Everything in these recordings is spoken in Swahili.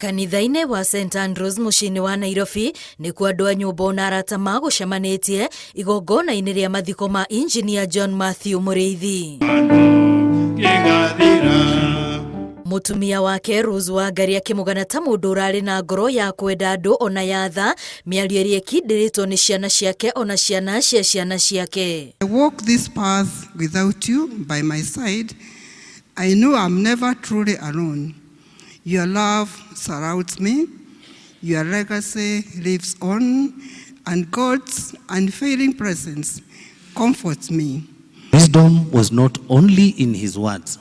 Kanitha-inĩ wa St mũciĩ-inĩ wa Nairobi nĩkuo andũ a nyũmba na arata magũcemanĩtie igongona-inĩ rĩa mathiko ma Engineer John Matthew Muriithi. Mutumia wake Rose Wangari akĩmũgana ta mũndũ ũrarĩ na ngoro ya kwenda andũ ona yatha mĩario ĩrĩa ĩkindĩrĩtwo nĩ ciana ciake ona ciana cia ciana ciake. I walk this path without you by my side. I know I'm never truly alone. Your love surrounds me. Your legacy lives on, and God's unfailing presence comforts me. Wisdom was not only in his words,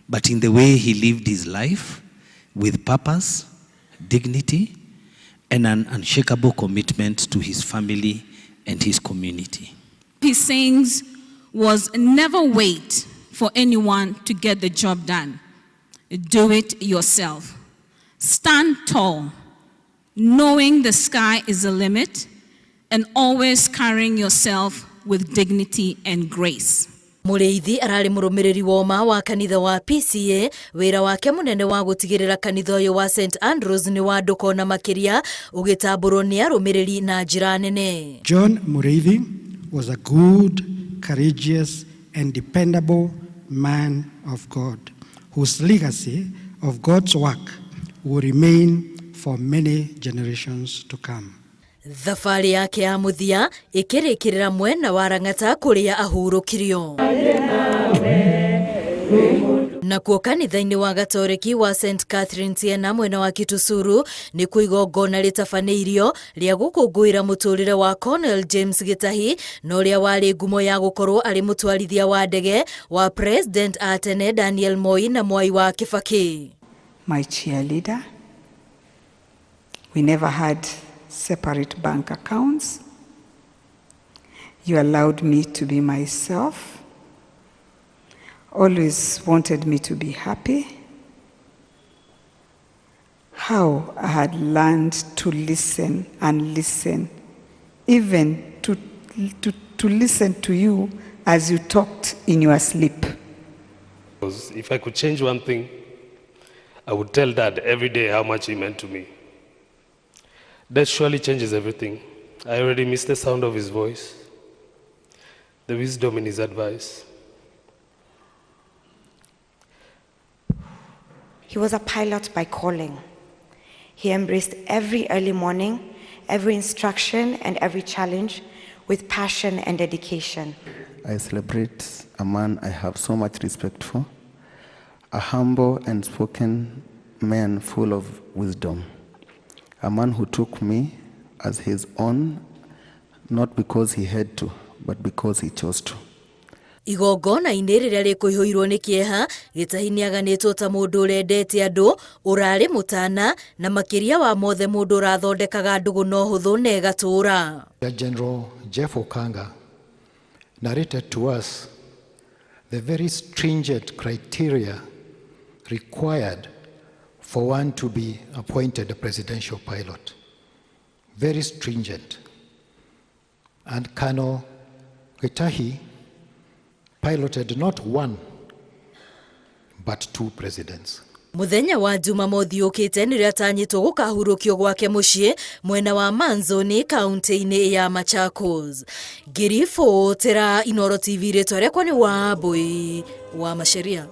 but in the way he lived his life with purpose, dignity, and an unshakable commitment to his family and his community. His sayings was never wait for anyone to get the job done. Do it yourself. Stand tall, knowing the sky is the limit, and always carrying yourself with dignity and grace. Muriithi arari mũrũmĩrĩri woma wa kanitha wa PCEA, wĩra wake mũnene wa gũtigĩrĩra kanitha ũyũ wa St Andrews nĩ wa ndũko na makĩria ũgĩtambũrwo nĩ arũmĩrĩri na njĩra nene. John Muriithi was a good, courageous and dependable man of God, whose legacy of God's work will remain for many generations to come. Thabarĩ yake ya mũthia ĩkĩrĩkĩrĩra mwena wa Rang'ata kũrĩa ahurũkirio. Nakuo kanitha-inĩ wa Gatoreki wa St Catherine Siena mwena wa Kitusuru nĩkuo igongona rĩtabanĩirio rĩa gũkũngũĩra mũtũrĩre wa Colonel James Gĩtahi na ũrĩa warĩ ngumo ya gũkorwo arĩ mũtwarithia wa ndege wa President a tene Daniel Moi na Mwai wa Kibaki. My cheerleader. We never had separate bank accounts. You allowed me to be myself. Always wanted me to be happy. How I had learned to listen and listen, even to listen to you as you talked in your sleep. If I could change one thing, I would tell Dad every day how much he meant to me. That surely changes everything. I already miss the sound of his voice, the wisdom in his advice. He was a pilot by calling. He embraced every early morning, every instruction, and every challenge with passion and dedication. I celebrate a man I have so much respect for, a humble and spoken man full of wisdom. A man who took me as his own, not because he had to, but because he chose to. Igongona-inĩ rĩrĩa rĩkũihũirwo nĩ kĩeha, Gĩtahi nĩaganĩtwo ta mũndũ ũrendete andũ, ũrarĩ mũtana, na makĩria wa mothe mũndũ ũrathondekaga ndũgũ na ũhũthũ na ĩgatũũra. General Jeff Okanga narrated to us the very stringent criteria required for one to be appointed a presidential pilot. Very stringent. And Colonel Gĩtahi piloted not one, but two presidents. Muthenya wa Jumamothi ũkĩte nĩrĩa atanyĩtwo gũkahurũkio gwake mũciĩ mwena wa Manzoni kaunti-inĩ ya Machakos. Ngiribotera Inooro TV rĩtwa rĩakwa nĩ Wambui wa Macharia.